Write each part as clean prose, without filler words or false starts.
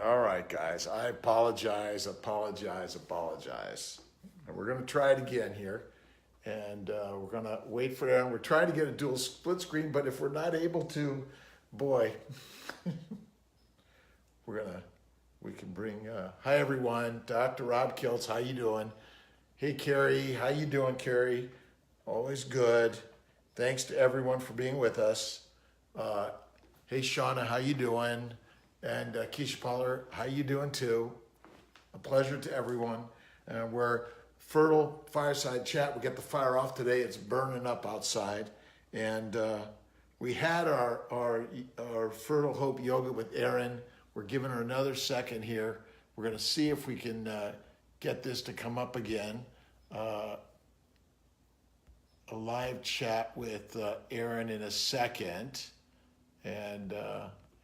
All right, guys. I apologize. And we're going to try it again here. And we're going to wait for Aaron. We're trying to get a dual split screen, but if we're not able to, boy, we can bring, hi everyone, Dr. Rob Kiltz, how you doing? Hey, Carrie, how you doing, Carrie? Always good. Thanks to everyone for being with us. Hey, Shauna, how you doing? And Keisha Poller, how you doing too? A pleasure to everyone. We're Fertile Fireside Chat. We get the fire off today. It's burning up outside. And we had our Fertile Hope Yoga with Erin. We're giving her another second here. We're going to see if we can get this to come up again. A live chat with Erin in a second. And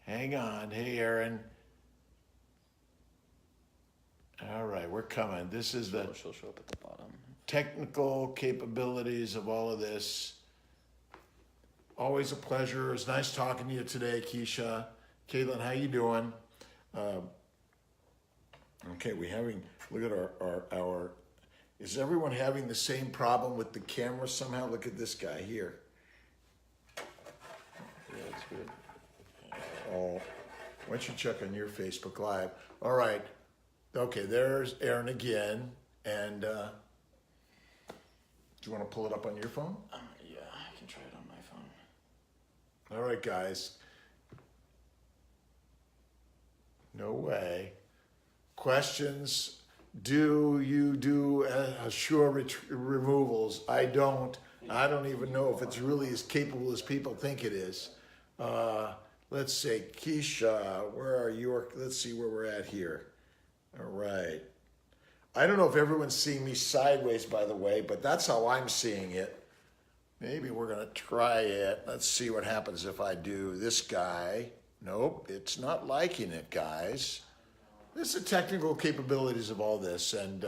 hang on. Hey, Erin. All right, we're coming. This is the she'll show up at the bottom. Technical capabilities of all of this. Always a pleasure. It's nice talking to you today, Keisha. Caitlin, how you doing? Okay, look at our, is everyone having the same problem with the camera somehow? Look at this guy here. Yeah, it's weird. Oh, why don't you check on your Facebook Live? All right. Okay, there's Aaron again. And do you want to pull it up on your phone? Yeah, I can try it on my phone. All right, guys. No way. Questions? Do you do Assure removals? I don't. I don't even know if it's really as capable as people think it is. Let's say, Keisha, where are you? Let's see where we're at here. All right. I don't know if everyone's seeing me sideways, by the way, but that's how I'm seeing it. Maybe we're going to try it. Let's see what happens if I do this guy. Nope, it's not liking it, guys. This is the technical capabilities of all this. And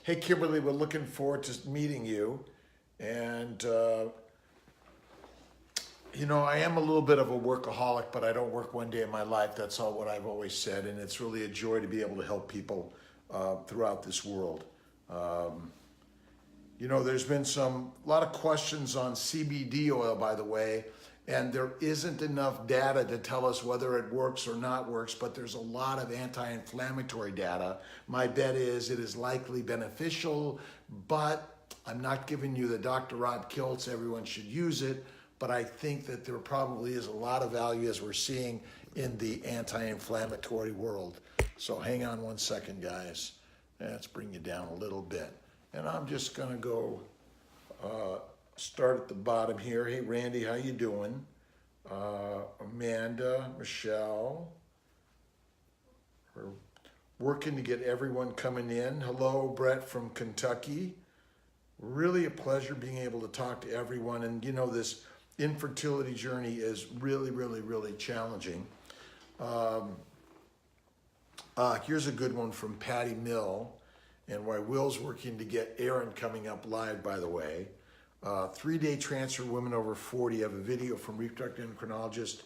hey, Kimberly, we're looking forward to meeting you. And, you know, I am a little bit of a workaholic, but I don't work one day in my life. That's all what I've always said. And it's really a joy to be able to help people throughout this world. You know, there's been a lot of questions on CBD oil, by the way, and there isn't enough data to tell us whether it works or not works, but there's a lot of anti-inflammatory data. My bet is it is likely beneficial, but I'm not giving you the Dr. Rob Kiltz, everyone should use it, but I think that there probably is a lot of value as we're seeing in the anti-inflammatory world. So hang on one second, guys. Let's bring you down a little bit. And I'm just gonna go start at the bottom here. Hey, Randy, how you doing? Amanda, Michelle. We're working to get everyone coming in. Hello, Brett from Kentucky. Really a pleasure being able to talk to everyone. And you know, this infertility journey is really, really, really challenging. Here's a good one from Patty Mill. And why Will's working to get Aaron coming up live, by the way. 3-day transfer, women over 40. I have a video from reproductive endocrinologist.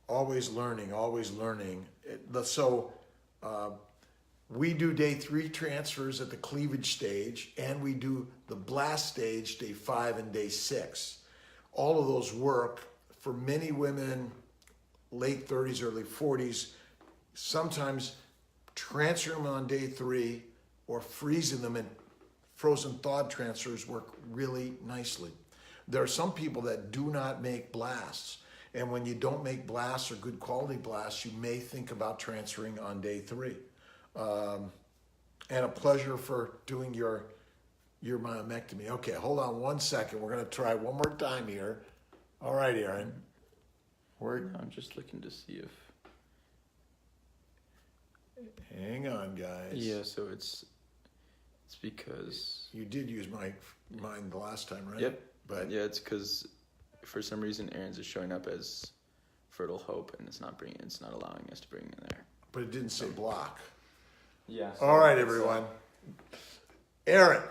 Always learning, always learning. So we do day 3 transfers at the cleavage stage, and we do the blast stage, day 5 and day 6. All of those work for many women, late 30s, early 40s, sometimes transferring them on day 3 or freezing them in frozen thawed transfers work really nicely. There are some people that do not make blasts. And when you don't make blasts or good quality blasts, you may think about transferring on day 3. And a pleasure for doing your myomectomy. Okay, hold on one second. We're gonna try one more time here. All right, Aaron. I'm just looking to see if... Hang on, guys. Yeah, so it's because... You did use mine the last time, right? Yep. But yeah, it's because for some reason Aaron's is showing up as Fertile Hope, and it's not allowing us to bring it in there. But it didn't say block. Yeah. All right, everyone. Aaron,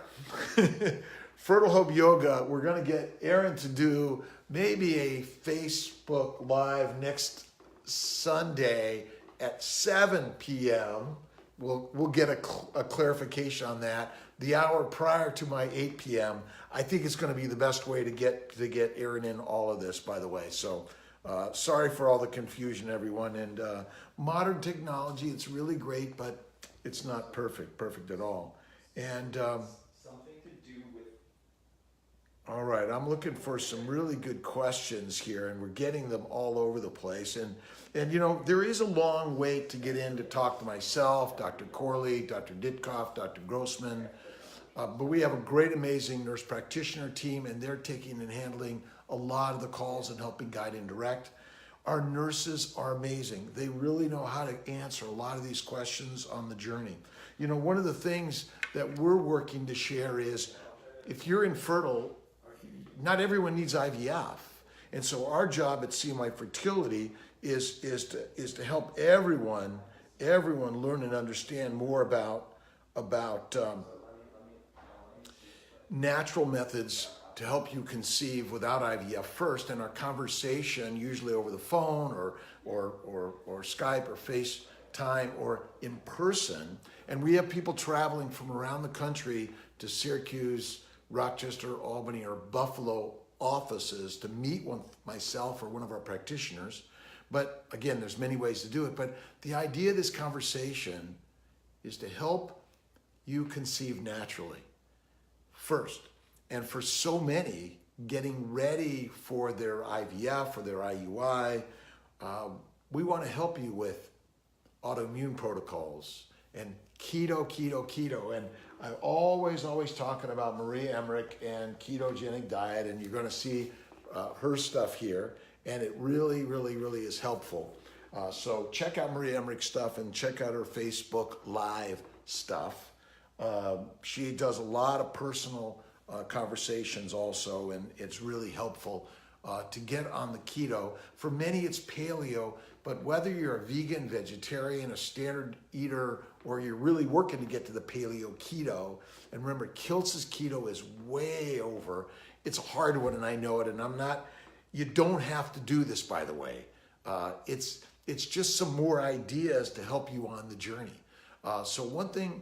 Fertile Hope Yoga. We're gonna get Aaron to do maybe a Facebook Live next Sunday at 7 p.m. We'll get a clarification on that. The hour prior to my 8 p.m. I think it's going to be the best way to get Aaron in all of this, by the way. So sorry for all the confusion, everyone. And modern technology, it's really great, but it's not perfect at all. And Something to do with. all right, I'm looking for some really good questions here, and we're getting them all over the place. And you know, there is a long wait to get in to talk to myself, Dr. Corley, Dr. Ditkoff, Dr. Grossman. But we have a great, amazing nurse practitioner team, and they're taking and handling a lot of the calls and helping guide and direct. Our nurses are amazing. They really know how to answer a lot of these questions on the journey. You know, one of the things that we're working to share is if you're infertile, not everyone needs IVF. And so our job at CMI Fertility is to help everyone learn and understand more about natural methods to help you conceive without IVF first. And our conversation, usually over the phone or Skype or FaceTime or in person. And we have people traveling from around the country to Syracuse, Rochester, Albany, or Buffalo offices to meet with myself or one of our practitioners. But again, there's many ways to do it. But the idea of this conversation is to help you conceive naturally first. And for so many, getting ready for their IVF or their IUI, we want to help you with autoimmune protocols and keto. And I'm always talking about Maria Emmerich and ketogenic diet, and you're going to see her stuff here, and it really is helpful. So check out Maria Emmerich's stuff and check out her Facebook Live stuff. She does a lot of personal conversations also, and it's really helpful to get on the keto. For many, it's paleo, but whether you're a vegan, vegetarian, a standard eater, or you're really working to get to the paleo keto, and remember, Kiltz's keto is way over. It's a hard one, and I know it, and you don't have to do this, by the way. It's just some more ideas to help you on the journey. So one thing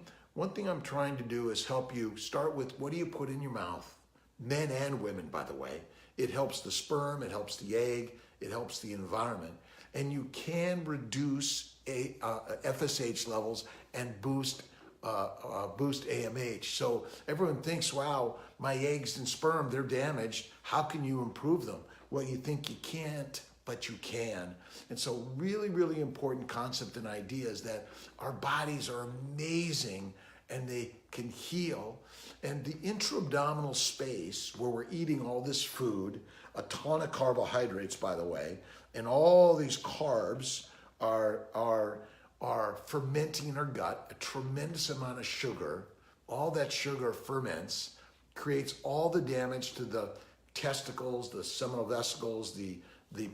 I'm trying to do is help you start with, what do you put in your mouth? Men and women, by the way. It helps the sperm, it helps the egg, it helps the environment. And you can reduce FSH levels and boost AMH. So everyone thinks, wow, my eggs and sperm, they're damaged. How can you improve them? Well, you think you can't, but you can. And so really important concept and idea is that our bodies are amazing and they can heal. And the intra-abdominal space where we're eating all this food, a ton of carbohydrates, by the way, and all these carbs are fermenting in our gut, a tremendous amount of sugar. All that sugar ferments, creates all the damage to the testicles, the seminal vesicles, the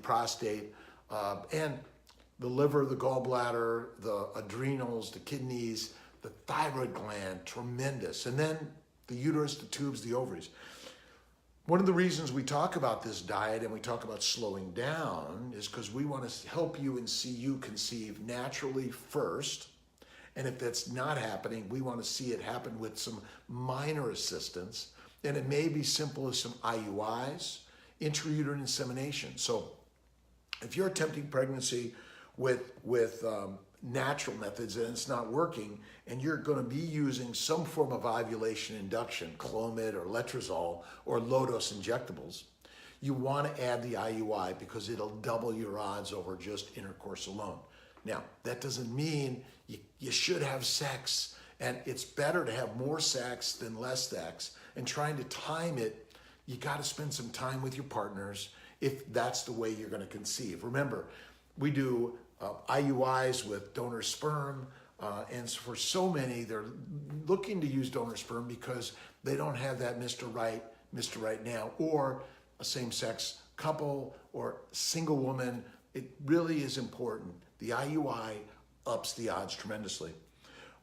prostate, and the liver, the gallbladder, the adrenals, the kidneys, the thyroid gland, tremendous. And then the uterus, the tubes, the ovaries. One of the reasons we talk about this diet and we talk about slowing down is because we want to help you and see you conceive naturally first. And if that's not happening, we want to see it happen with some minor assistance. And it may be simple as some IUIs, intrauterine insemination. So if you're attempting pregnancy with natural methods and it's not working, and you're going to be using some form of ovulation induction, Clomid or Letrozole or low-dose injectables, you want to add the IUI because it'll double your odds over just intercourse alone. Now, that doesn't mean you should have sex, and it's better to have more sex than less sex. And trying to time it, you got to spend some time with your partners if that's the way you're going to conceive. Remember, we do IUIs with donor sperm, and for so many, they're looking to use donor sperm because they don't have that Mr. Right now, or a same-sex couple or single woman. It really is important. The IUI ups the odds tremendously.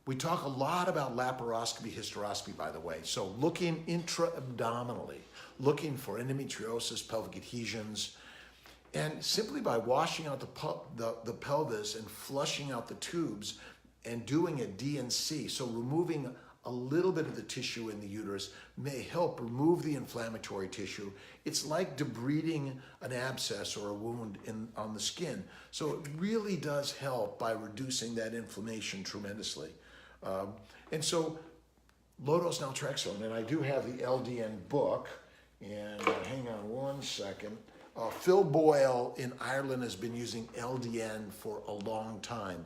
We talk a lot about laparoscopy, hysteroscopy, by the way. So looking intra-abdominally, looking for endometriosis, pelvic adhesions. And simply by washing out the pelvis and flushing out the tubes and doing a D&C, so removing a little bit of the tissue in the uterus, may help remove the inflammatory tissue. It's like debriding an abscess or a wound on the skin. So it really does help by reducing that inflammation tremendously. And so low-dose naltrexone, and I do have the LDN book, and hang on one second. Phil Boyle in Ireland has been using LDN for a long time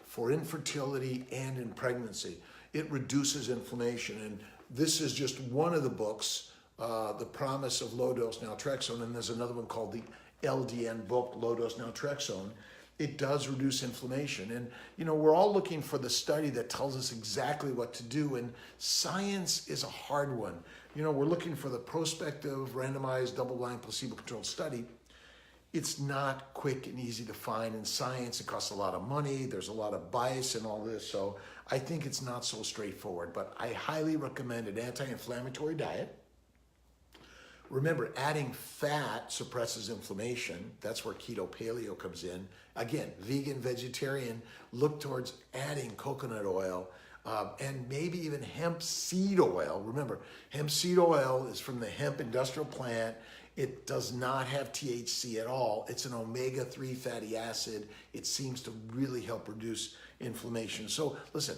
for infertility and in pregnancy. It reduces inflammation, and this is just one of the books, The Promise of Low-Dose Naltrexone, and there's another one called the LDN book, Low-Dose Naltrexone. It does reduce inflammation, and we're all looking for the study that tells us exactly what to do, and science is a hard one. We're looking for the prospective, randomized, double-blind, placebo-controlled study. It's not quick and easy to find in science. It costs a lot of money. There's a lot of bias in all this. So I think it's not so straightforward, but I highly recommend an anti-inflammatory diet. Remember, adding fat suppresses inflammation. That's where keto paleo comes in. Again, vegan, vegetarian, look towards adding coconut oil and maybe even hemp seed oil. Remember, hemp seed oil is from the hemp industrial plant. It does not have THC at all. It's an omega-3 fatty acid. It seems to really help reduce inflammation. So listen,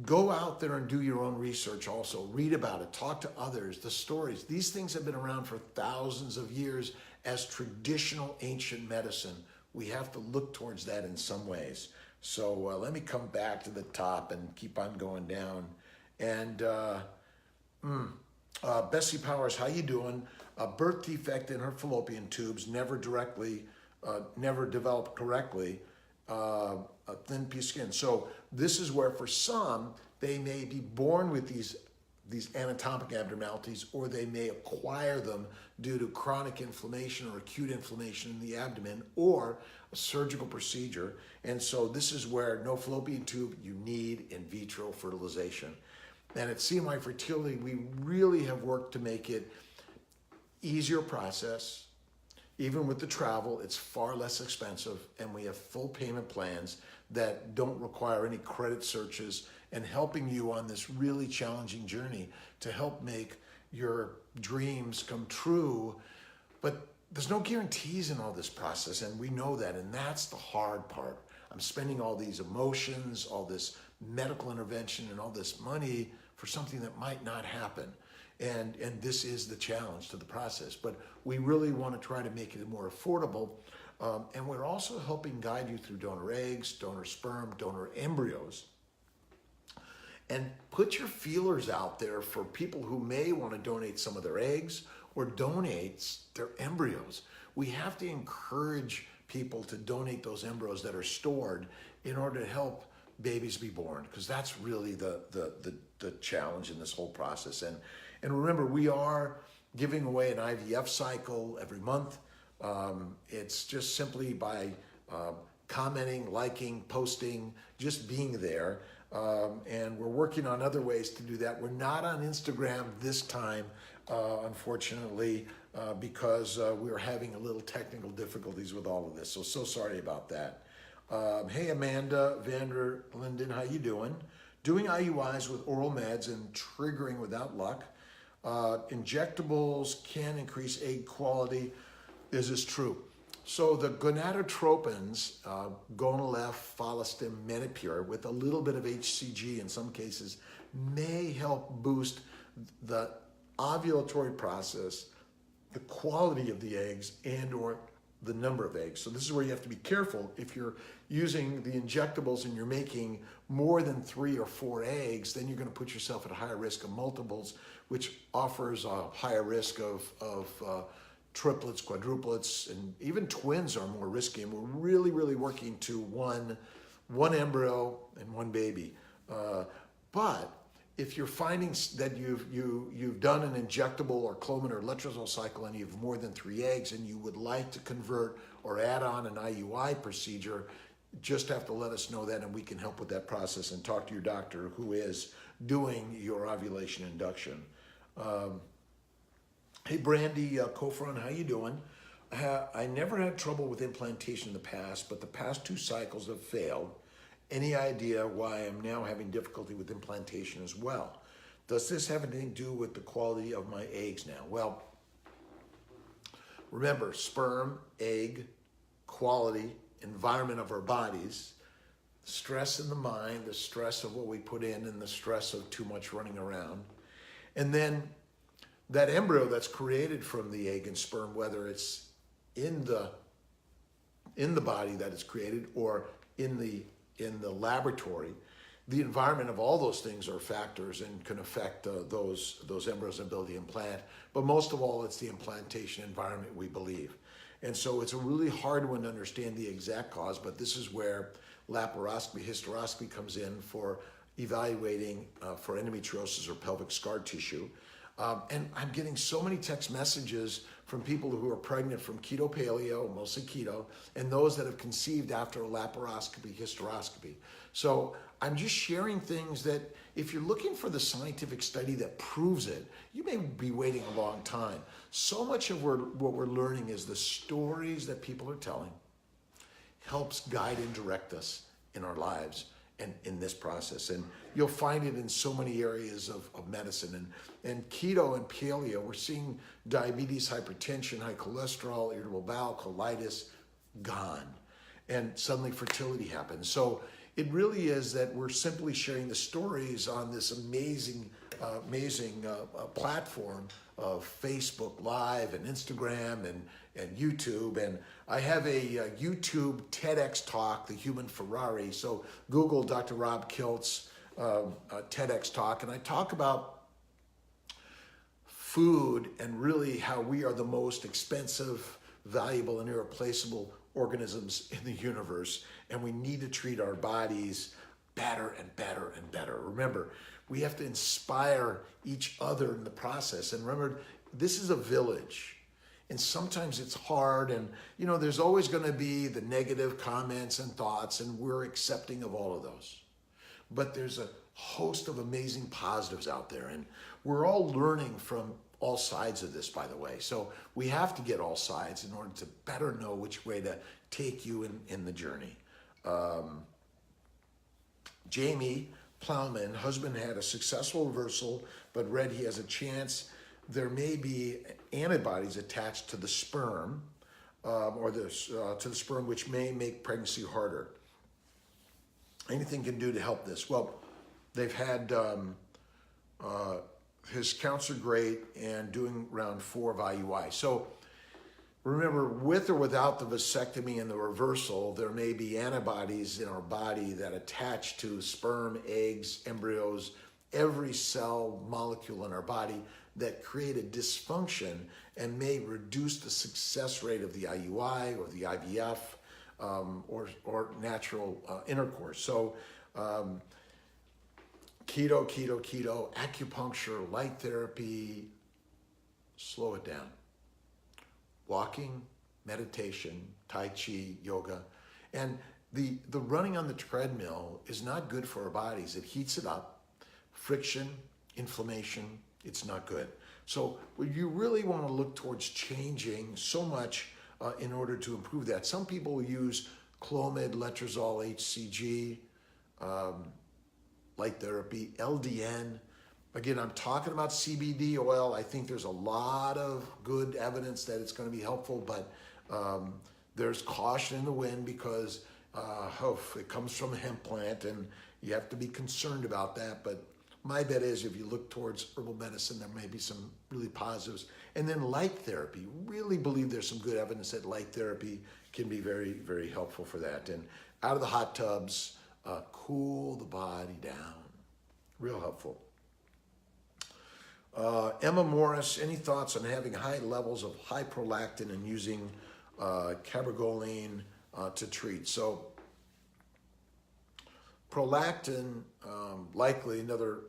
go out there and do your own research also. Read about it. Talk to others. The stories. These things have been around for thousands of years as traditional ancient medicine. We have to look towards that in some ways. So let me come back to the top and keep on going down. And Bessie Powers, how you doing? A birth defect in her fallopian tubes, never developed correctly, a thin piece of skin. So this is where for some, they may be born with these anatomic abnormalities, or they may acquire them due to chronic inflammation or acute inflammation in the abdomen or a surgical procedure. And so this is where no fallopian tube, you need in vitro fertilization. And at CMI Fertility, we really have worked to make it easier process. Even with the travel, it's far less expensive, and we have full payment plans that don't require any credit searches, and helping you on this really challenging journey to help make your dreams come true. But there's no guarantees in all this process, and we know that, and that's the hard part. I'm spending all these emotions, all this medical intervention, and all this money for something that might not happen. And this is the challenge to the process. But we really want to try to make it more affordable. And we're also helping guide you through donor eggs, donor sperm, donor embryos. And put your feelers out there for people who may want to donate some of their eggs or donate their embryos. We have to encourage people to donate those embryos that are stored in order to help babies be born, because that's really the challenge in this whole process. And remember, we are giving away an IVF cycle every month. It's just simply by commenting, liking, posting, just being there. And we're working on other ways to do that. We're not on Instagram this time, unfortunately, because we are having a little technical difficulties with all of this. So sorry about that. Hey, Amanda Vander Linden, how you doing? Doing IUIs with oral meds and triggering without luck. Injectables can increase egg quality. Is this true? So the gonadotropins, Gonal-F, Follistim, Menopur, with a little bit of HCG in some cases, may help boost the ovulatory process, the quality of the eggs, and or the number of eggs. So this is where you have to be careful. If you're using the injectables and you're making more than 3 or 4 eggs, then you're going to put yourself at a higher risk of multiples, which offers a higher risk of triplets, quadruplets, and even twins are more risky. And we're really, really working to one embryo and one baby. But if you're finding that you've done an injectable or Clomid or letrozole cycle and you have more than 3 eggs and you would like to convert or add on an IUI procedure, just have to let us know that, and we can help with that process and talk to your doctor who is doing your ovulation induction. Hey, Brandy Kofron, how you doing? I never had trouble with implantation in the past, but the past 2 cycles have failed. Any idea why I'm now having difficulty with implantation as well? Does this have anything to do with the quality of my eggs now? Well, remember, sperm, egg, quality, environment of our bodies, stress in the mind, the stress of what we put in, and the stress of too much running around. And then that embryo that's created from the egg and sperm, whether it's in the body that is created or in the laboratory, the environment of all those things are factors and can affect those embryos' ability to implant. But most of all, it's the implantation environment, we believe. And so it's a really hard one to understand the exact cause, but this is where laparoscopy, hysteroscopy comes in for evaluating for endometriosis or pelvic scar tissue. And I'm getting so many text messages from people who are pregnant from keto paleo, mostly keto, and those that have conceived after a laparoscopy, hysteroscopy. So I'm just sharing things that if you're looking for the scientific study that proves it, you may be waiting a long time. So much of what we're learning is the stories that people are telling helps guide and direct us in our lives and in this process. And you'll find it in so many areas of medicine. And keto and paleo, we're seeing diabetes, hypertension, high cholesterol, irritable bowel, colitis gone. And suddenly fertility happens. So it really is that we're simply sharing the stories on this amazing platform of Facebook Live and Instagram and YouTube. And I have a YouTube TEDx talk, The Human Ferrari. So Google Dr. Rob Kiltz TEDx talk, and I talk about food and really how we are the most expensive, valuable, and irreplaceable organisms in the universe, and we need to treat our bodies better and better and better. Remember, we have to inspire each other in the process. And remember, this is a village. And sometimes it's hard, and there's always going to be the negative comments and thoughts, and we're accepting of all of those. But there's a host of amazing positives out there, and we're all learning from all sides of this, by the way. So we have to get all sides in order to better know which way to take you in the journey. Jamie Plowman, husband had a successful reversal, but read he has a chance there may be antibodies attached to the sperm, to the sperm, which may make pregnancy harder. Anything can do to help this? Well, they've had his counts are great and doing round 4 of IUI. So remember, with or without the vasectomy and the reversal, there may be antibodies in our body that attach to sperm, eggs, embryos, every cell molecule in our body that create a dysfunction and may reduce the success rate of the IUI or the IVF or natural intercourse. So keto, acupuncture, light therapy, slow it down. Walking, meditation, Tai Chi, yoga. And the running on the treadmill is not good for our bodies. It heats it up. Friction, inflammation, it's not good. So you really want to look towards changing so much in order to improve that. Some people use Clomid, Letrozole, HCG, light therapy, LDN. Again, I'm talking about CBD oil. I think there's a lot of good evidence that it's going to be helpful, but there's caution in the wind because it comes from a hemp plant, and you have to be concerned about that. But my bet is if you look towards herbal medicine, there may be some really positives. And then light therapy. Really believe there's some good evidence that light therapy can be very, very helpful for that. And out of the hot tubs, cool the body down. Real helpful. Emma Morris, any thoughts on having high levels of high prolactin and using cabergoline to treat? So prolactin, likely another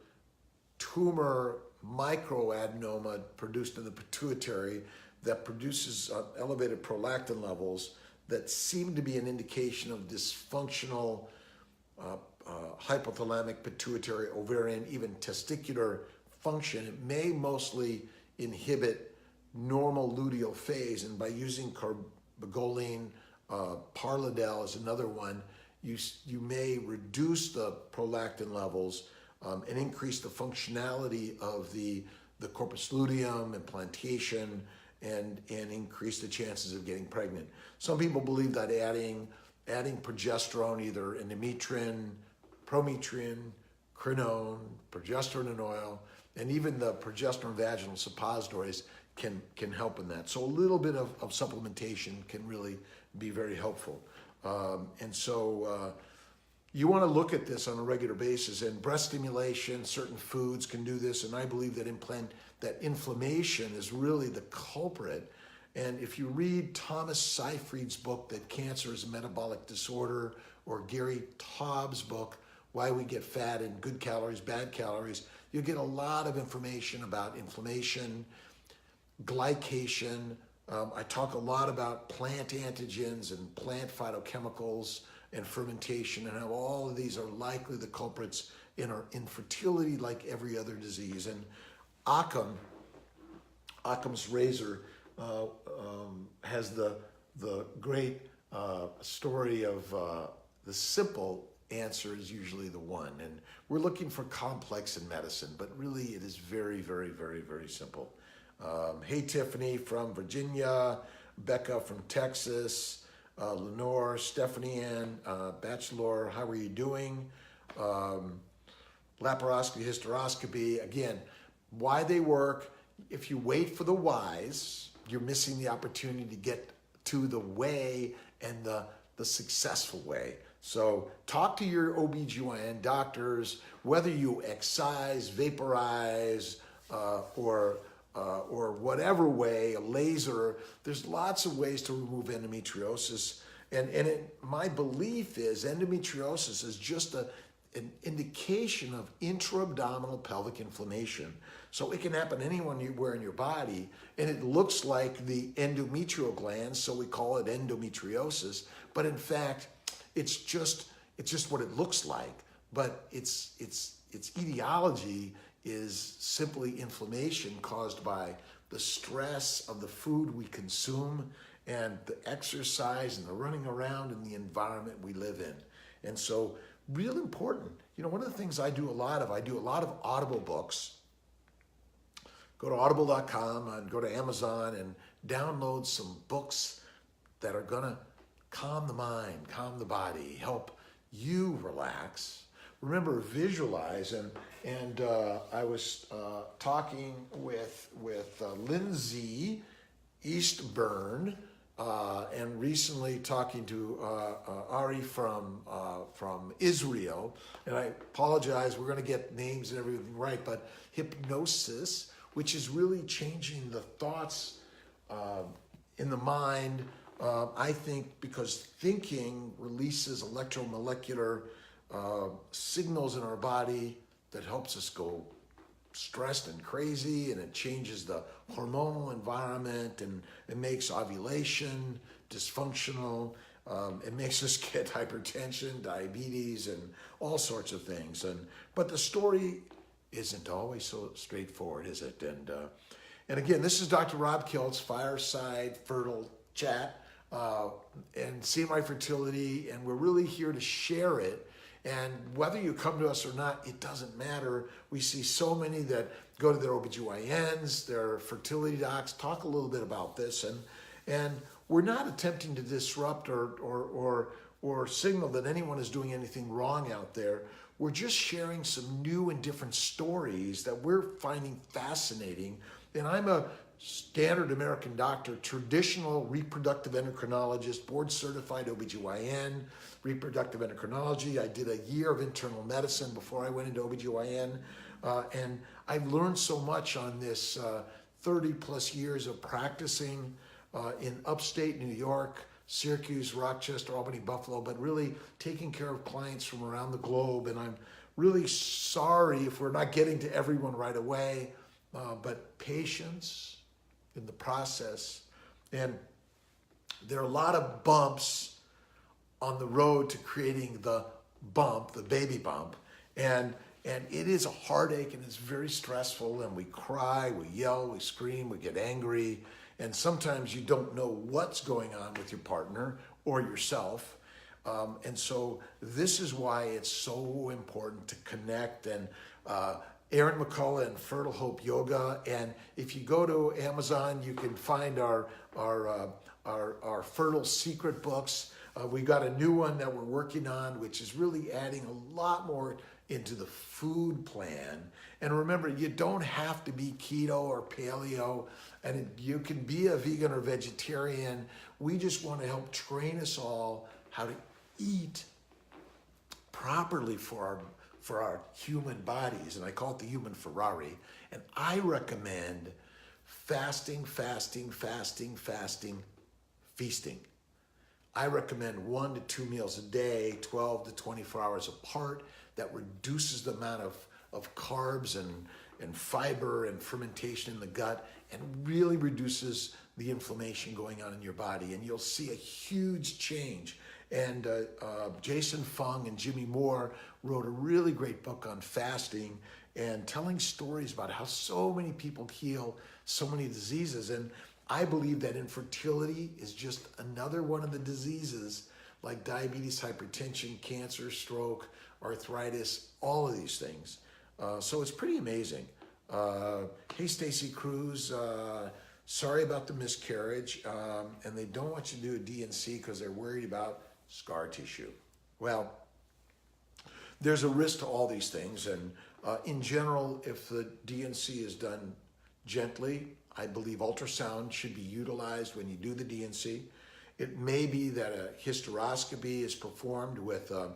tumor microadenoma produced in the pituitary that produces elevated prolactin levels that seem to be an indication of dysfunctional hypothalamic, pituitary, ovarian, even testicular function. It may mostly inhibit normal luteal phase. And by using carbogoline, Parladel is another one, you may reduce the prolactin levels and increase the functionality of the corpus luteum, implantation, and increase the chances of getting pregnant. Some people believe that adding progesterone, either endometrium, prometrium, crinone, progesterone in oil, and even the progesterone vaginal suppositories can help in that. So a little bit of supplementation can really be very helpful. And so you want to look at this on a regular basis, and breast stimulation, certain foods can do this, and I believe that inflammation is really the culprit. And if you read Thomas Seyfried's book, That Cancer is a Metabolic Disorder, or Gary Taub's book, Why We Get Fat and Good Calories, Bad Calories, you'll get a lot of information about inflammation, glycation. I talk a lot about plant antigens and plant phytochemicals and fermentation, and how all of these are likely the culprits in our infertility, like every other disease. And Occam's razor has the great story of the simple answer is usually the one. And we're looking for complex in medicine, but really it is very, very, very, very simple. Hey, Tiffany from Virginia, Becca from Texas, Lenore, Stephanie Ann, Bachelor, how are you doing? Laparoscopy, hysteroscopy, again, why they work. If you wait for the whys, you're missing the opportunity to get to the way and the successful way. So talk to your OBGYN doctors, whether you excise, vaporize, or whatever way, a laser. There's lots of ways to remove endometriosis. And my belief is endometriosis is just an indication of intra-abdominal pelvic inflammation. So it can happen anywhere in your body, and it looks like the endometrial glands, so we call it endometriosis. But in fact, it's just what it looks like. But its etiology is simply inflammation caused by the stress of the food we consume and the exercise and the running around in the environment we live in. And so real important. One of the things I do a lot of Audible books. Go to audible.com and go to Amazon and download some books that are gonna calm the mind, calm the body, help you relax. Remember, visualize. And I was talking with Lindsay Eastburn, and recently talking to Ari from Israel. And I apologize, we're going to get names and everything right, but hypnosis, which is really changing the thoughts in the mind. I think because thinking releases electromolecular signals in our body that helps us go stressed and crazy, and it changes the hormonal environment, and it makes ovulation dysfunctional. It makes us get hypertension, diabetes, and all sorts of things. But the story isn't always so straightforward, is it? And again, this is Dr. Rob Kiltz, Fireside Fertile Chat, and CMI Fertility, and we're really here to share it. And whether you come to us or not, it doesn't matter. We see so many that go to their OBGYNs, their fertility docs, talk a little bit about this. And we're not attempting to disrupt or signal that anyone is doing anything wrong out there. We're just sharing some new and different stories that we're finding fascinating. And I'm a standard American doctor, traditional reproductive endocrinologist, board certified OBGYN, reproductive endocrinology. I did a year of internal medicine before I went into OBGYN. And I've learned so much on this 30 plus years of practicing in upstate New York, Syracuse, Rochester, Albany, Buffalo, but really taking care of clients from around the globe. And I'm really sorry if we're not getting to everyone right away, but patience in the process. And there are a lot of bumps on the road to creating the bump, the baby bump. And And it is a heartache and it's very stressful, and we cry, we yell, we scream, we get angry. And sometimes you don't know what's going on with your partner or yourself. And so this is why it's so important to connect. And Aaron McCullough and Fertile Hope Yoga. And if you go to Amazon, you can find our Fertile Secret books. We got a new one that we're working on, which is really adding a lot more into the food plan. And remember, you don't have to be keto or paleo, and you can be a vegan or vegetarian. We just want to help train us all how to eat properly for our human bodies. And I call it the human Ferrari. And I recommend fasting, feasting. I recommend 1 to 2 meals a day, 12 to 24 hours apart. That reduces the amount of carbs and fiber and fermentation in the gut, and really reduces the inflammation going on in your body. And you'll see a huge change. And Jason Fung and Jimmy Moore wrote a really great book on fasting and telling stories about how so many people heal so many diseases. And I believe that infertility is just another one of the diseases, like diabetes, hypertension, cancer, stroke, arthritis, all of these things. So it's pretty amazing. Hey, Stacy Cruz, sorry about the miscarriage. And they don't want you to do a DNC because they're worried about scar tissue. Well, there's a risk to all these things. And in general, if the DNC is done gently, I believe ultrasound should be utilized when you do the DNC. It may be that a hysteroscopy is performed with the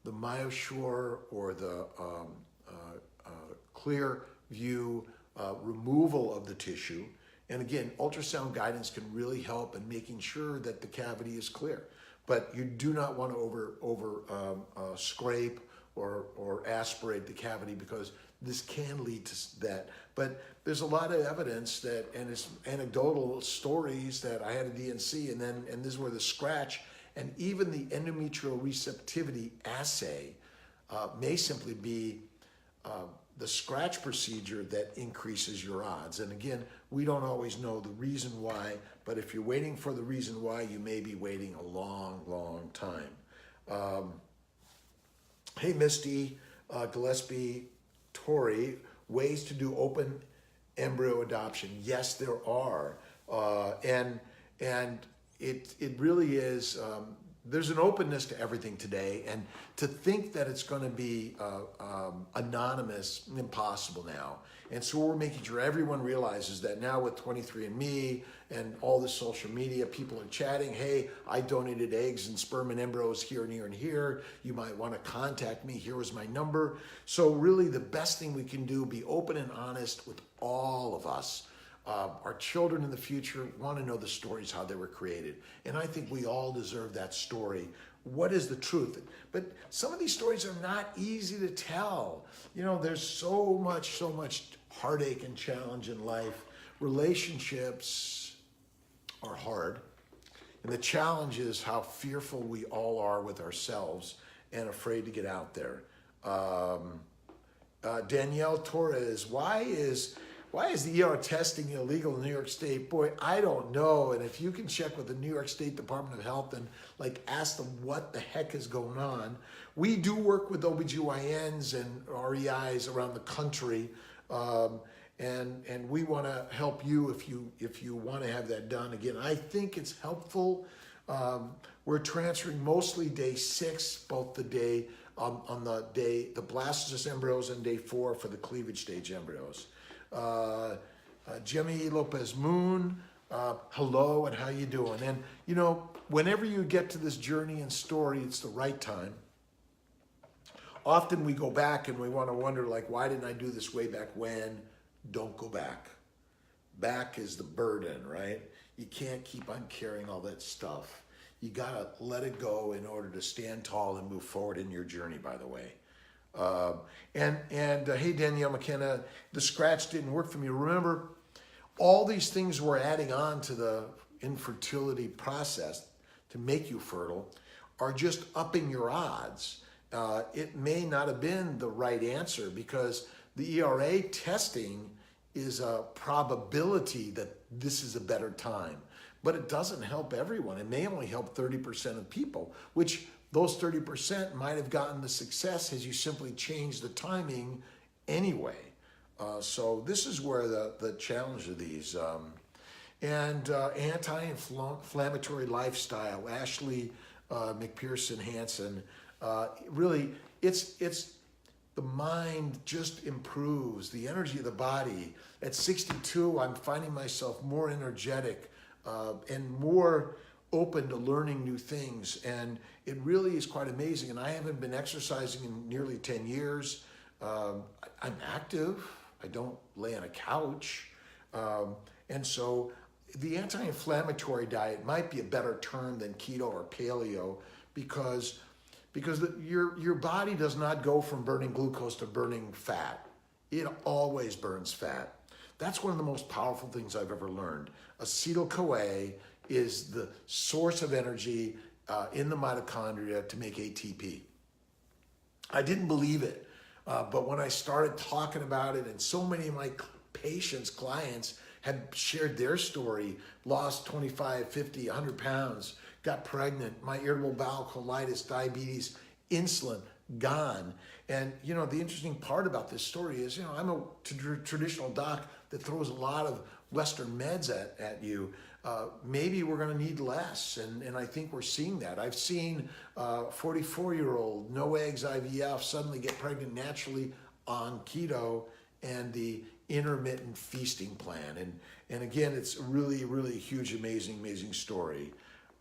MyoSure or the Clear View removal of the tissue. And again, ultrasound guidance can really help in making sure that the cavity is clear. But you do not want to scrape or aspirate the cavity, because this can lead to that. But there's a lot of evidence that, and it's anecdotal stories, that I had a DNC and this is where the scratch, and even the endometrial receptivity assay may simply be the scratch procedure that increases your odds. And again, we don't always know the reason why, but if you're waiting for the reason why, you may be waiting a long, long time. Hey, Misty, Gillespie, Tori, ways to do open embryo adoption. Yes, there are. And it really is, there's an openness to everything today, and to think that it's going to be anonymous, impossible now. And so we're making sure everyone realizes that now with 23andMe and all the social media, people are chatting, hey, I donated eggs and sperm and embryos here and here and here. You might want to contact me. Here was my number. So really the best thing we can do, be open and honest with all of us. Our children in the future want to know the stories, how they were created. And I think we all deserve that story. What is the truth? But some of these stories are not easy to tell. You know, there's so much heartache and challenge in life. Relationships are hard. And the challenge is how fearful we all are with ourselves and afraid to get out there. Danielle Torres, why is the ER testing illegal in New York State? Boy, I don't know. And if you can check with the New York State Department of Health and ask them what the heck is going on. We do work with OBGYNs and REIs around the country. And we want to help you if you want to have that done. Again, I think it's helpful. We're transferring mostly day 6, both the day on the blastocyst embryos, and day 4 for the cleavage stage embryos. Jimmy Lopez Moon, hello, and how you doing? And you know, whenever you get to this journey and story, it's the right time. Often we go back and we want to wonder, why didn't I do this way back when? Don't go back. Back is the burden, right? You can't keep on carrying all that stuff. You gotta let it go in order to stand tall and move forward in your journey, by the way. Hey, Danielle McKenna, the scratch didn't work for me. Remember, all these things we're adding on to the infertility process to make you fertile are just upping your odds. it may not have been the right answer, because the ERA testing is a probability that this is a better time, but it doesn't help everyone. It may only help 30% of people, which those 30% might have gotten the success as you simply change the timing anyway. So this is where the challenge of these. Anti-inflammatory lifestyle, Ashley McPherson Hansen. Really, it's the mind just improves, the energy of the body. At 62, I'm finding myself more energetic and more open to learning new things, and it really is quite amazing. And I haven't been exercising in nearly 10 years. I'm active. I don't lay on a couch. And so the anti-inflammatory diet might be a better term than keto or paleo, because your body does not go from burning glucose to burning fat. It always burns fat. That's one of the most powerful things I've ever learned. Acetyl-CoA is the source of energy in the mitochondria to make ATP. I didn't believe it, but when I started talking about it, and so many of my patients, clients, had shared their story, lost 25, 50, 100 pounds, got pregnant, my irritable bowel colitis, diabetes, insulin, gone. And, the interesting part about this story is, I'm a traditional doc that throws a lot of Western meds at you. Maybe we're going to need less, and I think we're seeing that. I've seen 44-year-old, no eggs IVF, suddenly get pregnant naturally on keto and the intermittent feasting plan. And again, it's really, really a huge, amazing story.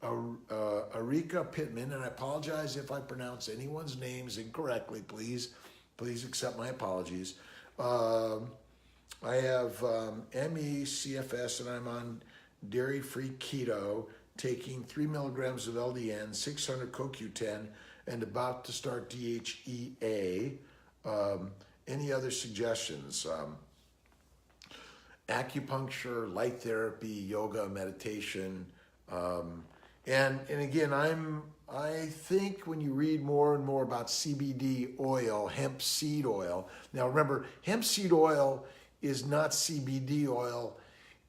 Arika Pittman, and I apologize if I pronounce anyone's names incorrectly. Please accept my apologies. I have ME/CFS, and I'm on dairy-free keto, taking 3 milligrams of LDN, 600 CoQ10, and about to start DHEA. Any other suggestions? Acupuncture, light therapy, yoga, meditation. And again, I think when you read more and more about CBD oil, hemp seed oil. Now remember, hemp seed oil is not CBD oil.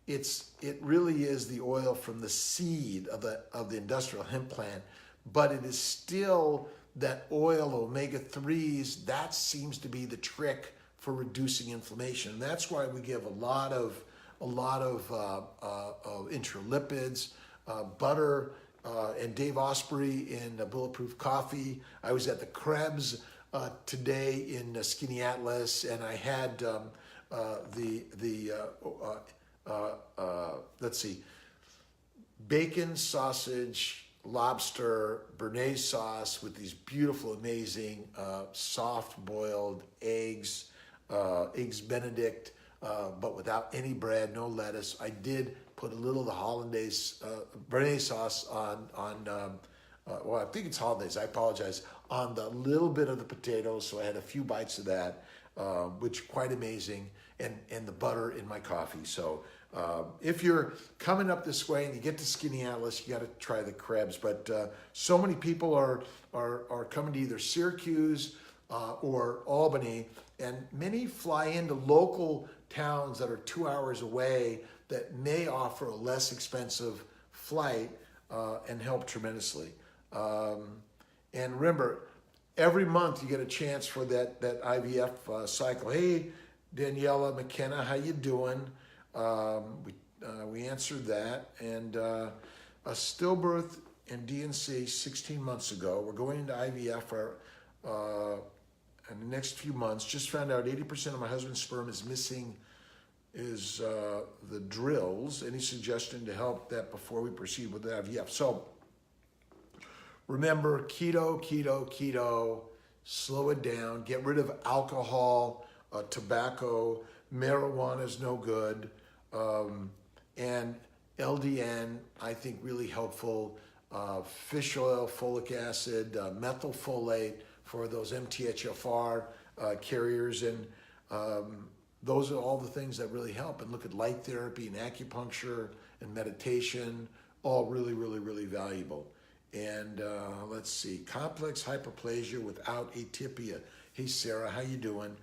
It really is the oil from the seed of the industrial hemp plant, but it is still that oil, omega-3s. That seems to be the trick for reducing inflammation. And that's why we give a lot of intralipids, butter, and Dave Osprey in Bulletproof Coffee. I was at the Krebs today in Skinny Atlas, and I had bacon, sausage, lobster, béarnaise sauce with these beautiful, amazing, soft boiled eggs, eggs Benedict, but without any bread, no lettuce. I did put a little of the hollandaise béarnaise sauce on I think it's hollandaise, I apologize, on the little bit of the potatoes, so I had a few bites of that, which quite amazing, and the butter in my coffee. So if you're coming up this way and you get to Skinny Atlas, you got to try the Krebs. But so many people are coming to either Syracuse or Albany, and many fly into local towns that are 2 hours away that may offer a less expensive flight and help tremendously. And remember, every month you get a chance for that IVF cycle. Hey, Daniela McKenna, how you doing? We answered that. And a stillbirth and DNC 16 months ago. We're going into IVF for in the next few months. Just found out 80% of my husband's sperm is missing the drills. Any suggestion to help that before we proceed with the IVF? So remember, keto, slow it down, get rid of alcohol, tobacco, marijuana is no good, and LDN, I think really helpful, fish oil, folic acid, methylfolate for those MTHFR carriers, and those are all the things that really help. And look at light therapy and acupuncture and meditation, all really, really, really valuable. And let's see, complex hyperplasia without atypia. Hey Sarah, how you doing?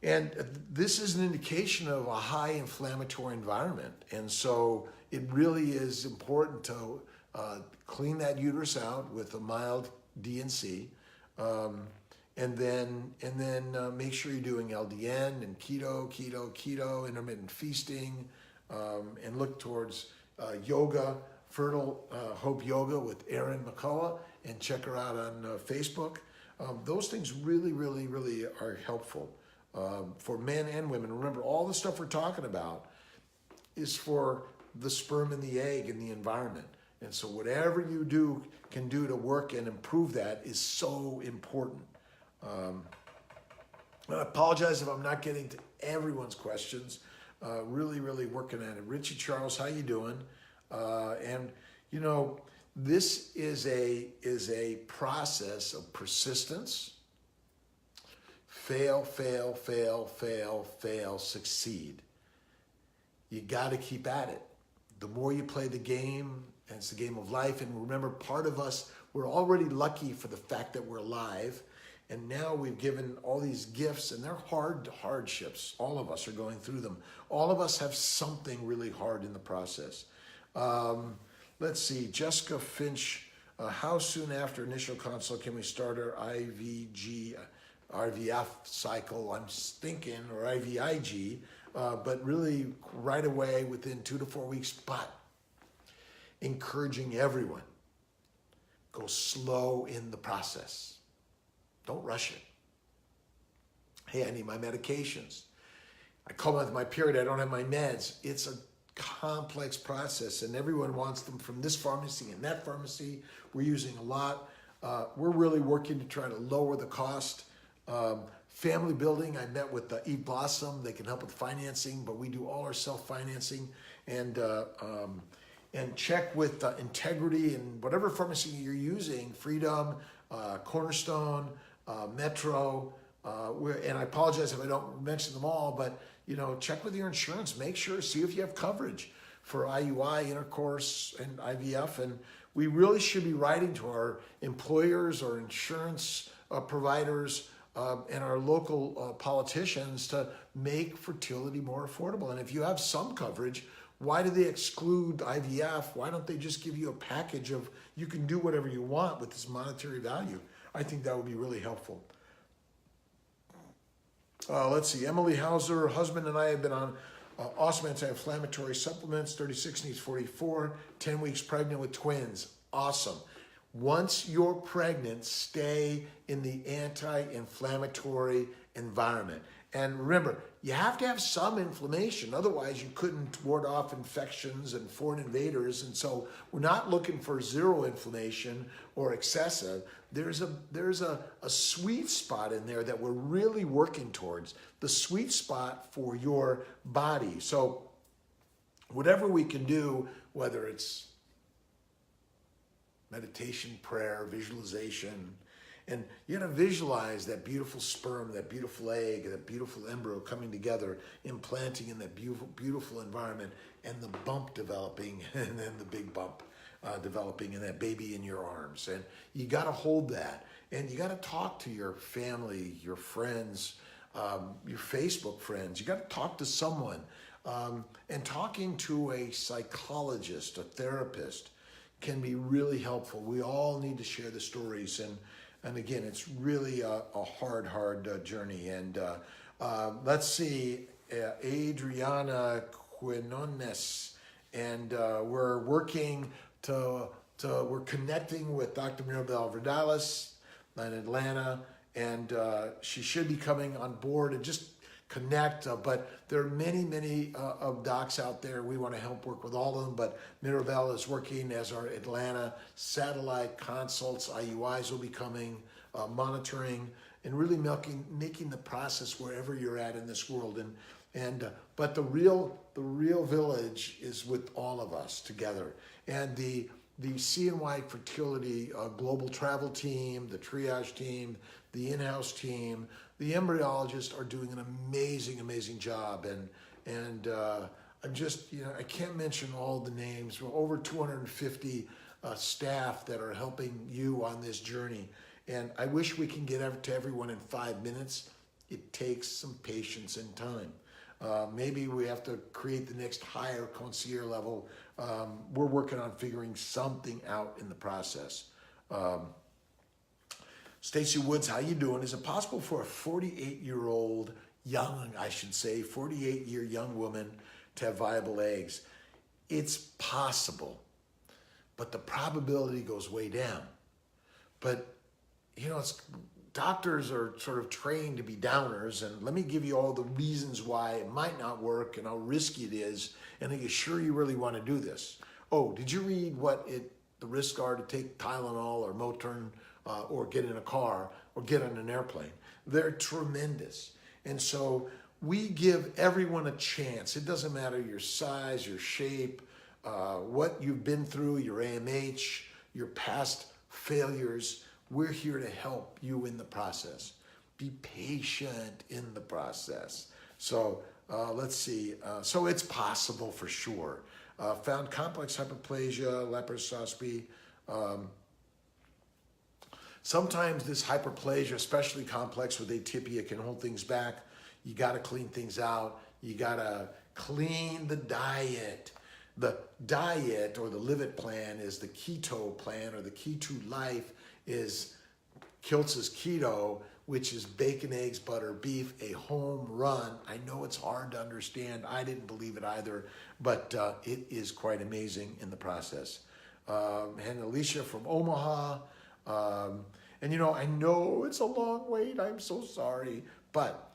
And this is an indication of a high inflammatory environment. And so it really is important to clean that uterus out with a mild DNC. And then make sure you're doing LDN and keto, intermittent feasting, and look towards yoga, Fertile Hope Yoga with Erin McCullough, and check her out on Facebook. Those things really, really, really are helpful for men and women. Remember, all the stuff we're talking about is for the sperm and the egg and the environment. And so whatever you can do to work and improve that is so important. I apologize if I'm not getting to everyone's questions. Really, really working at it. Richie Charles, how you doing? And you know, this is a process of persistence. Fail, fail, fail, fail, fail, succeed. You got to keep at it. The more you play the game, and it's the game of life. And remember, part of us, we're already lucky for the fact that we're alive. And now we've given all these gifts, and they're hardships. All of us are going through them. All of us have something really hard in the process. Let's see, Jessica Finch, how soon after initial consult can we start our IVF cycle? I'm thinking, or IVIG, but really right away within 2 to 4 weeks, but encouraging everyone, go slow in the process. Don't rush it. Hey, I need my medications. I come with my period, I don't have my meds. It's a complex process, and everyone wants them from this pharmacy and that pharmacy. We're using a lot. We're really working to try to lower the cost. Family building, I met with Eve Blossom. They can help with financing, but we do all our self-financing. And check with Integrity and whatever pharmacy you're using, Freedom, Cornerstone, Metro, and I apologize if I don't mention them all, but you know, check with your insurance. Make sure, see if you have coverage for IUI, intercourse, and IVF. And we really should be writing to our employers, our insurance providers, and our local politicians to make fertility more affordable. And if you have some coverage, why do they exclude IVF? Why don't they just give you a package of you can do whatever you want with this monetary value? I think that would be really helpful. Let's see, Emily Hauser, her husband and I have been on awesome anti-inflammatory supplements, 36 needs 44, 10 weeks pregnant with twins. Awesome. Once you're pregnant, stay in the anti-inflammatory environment. And remember, you have to have some inflammation. Otherwise, you couldn't ward off infections and foreign invaders. And so we're not looking for zero inflammation or excessive. There's a sweet spot in there that we're really working towards, the sweet spot for your body. So whatever we can do, whether it's meditation, prayer, visualization, and you got to visualize that beautiful sperm, that beautiful egg, that beautiful embryo coming together, implanting in that beautiful, beautiful environment, and the bump developing, and then the big bump developing, and that baby in your arms. And you got to hold that. And you got to talk to your family, your friends, your Facebook friends. You got to talk to someone. And talking to a psychologist, a therapist, can be really helpful. We all need to share the stories. And again, it's really a hard journey. And let's see, Adriana Quinones, and we're working we're connecting with Dr. Mirabel Verdalis in Atlanta, and she should be coming on board and just connect. But there are many of docs out there. We want to help work with all of them, but Mirabel is working as our Atlanta satellite consults. IUIs will be coming, monitoring, and really making the process wherever you're at in this world. But the real village is with all of us together. And the CNY Fertility Global Travel Team, the triage team, the in-house team, the embryologists are doing an amazing job. And I'm just, I can't mention all the names. We're over 250 staff that are helping you on this journey. And I wish we can get to everyone in 5 minutes. It takes some patience and time. Maybe we have to create the next higher concierge level. We're working on figuring something out in the process. Stacy Woods, how you doing? Is it possible for a 48-year-old young, 48-year young woman to have viable eggs? It's possible, but the probability goes way down. But, doctors are sort of trained to be downers, and let me give you all the reasons why it might not work and how risky it is, and are you sure you really want to do this? Oh, did you read what the risks are to take Tylenol or Motrin or get in a car or get on an airplane? They're tremendous. And so we give everyone a chance. It doesn't matter your size, your shape, what you've been through, your AMH, your past failures. We're here to help you in the process. Be patient in the process. So let's see. So it's possible for sure. Found complex hyperplasia, laparoscopy. Sometimes this hyperplasia, especially complex with atypia, can hold things back. You got to clean things out. You got to clean the diet. The diet or the Livet plan is the keto plan, or the Keto Life is Kiltz's keto, which is bacon, eggs, butter, beef, a home run. I know it's hard to understand. I didn't believe it either, but it is quite amazing in the process. And Alicia from Omaha. And I know it's a long wait. I'm so sorry. But,